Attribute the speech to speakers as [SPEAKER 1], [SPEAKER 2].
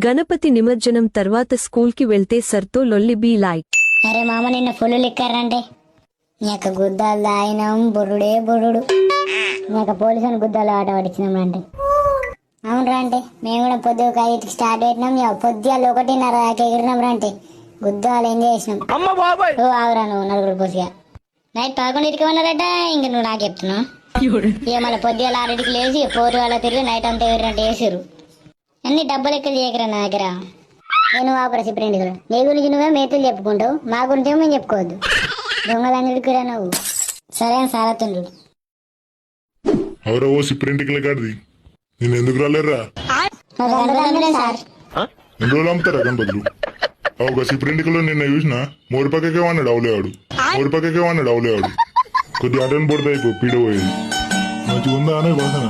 [SPEAKER 1] గణపతి నిమజ్జనం తర్వాత స్కూల్కి వెళ్తే సర్తో లొల్లి బీ లైక్.
[SPEAKER 2] అరే మామ నిన్న ఫుల్ లిక్కారంటే నీ యొక్క గుద్దాలు దాయినాం బుర్రుడే బుర్రుడు నీ యొక్క పోలీసుని గుద్దాలు ఆట పట్టించినాం అంటే అవునరా అంటే మేము కూడా పొద్దు ఒక 5కి స్టార్ట్ పెట్టినాం పొద్దుగాలు 1:30 దాకా ఎగిరినాం రా అంటే గుద్దాలు ఎంజాయ్ చేసినాం. ఓ ఆగురా నువ్వు నలుగురు పోసిగా నైట్ 11కి ఉన్నారట ఇంక నువ్వు నాకు చెప్తున్నావు ఇక మళ్ళీ పొద్దుగాల 6కి లేచి 4 వాళ్ళ తిరిగి నైట్ అంతా ఎగిరినట్టు వేసారు. అన్ని డబ్బులు ఎక్కడ చేయకరా నా దగ్గర నేను ఆపరా సిప్రెంట్ నీ గురించి నువ్వే మేతులు చెప్పుకుంటావు మా గురించి మేము చెప్పుకోవద్దు దొంగలందరికిరా నువ్వు సరే అని సారతుండ్రు.
[SPEAKER 3] అవరా ఓ సిప్రెంటికల కాడిది నేను ఎందుకు రాలేరా
[SPEAKER 2] సార్
[SPEAKER 3] ఎన్ని రోజులు అమ్ముతారా గణపతులు ఒక సిప్రెంటికలో నిన్న చూసిన మూడు పక్కకే వాడినాడు అవులేవాడు మూడు పక్కకే వాడినాడు అవులేవాడు కొద్ది అటెన్ పడితే అయిపో పీడ పోయేది మంచిగా ఉందా అనే వాసన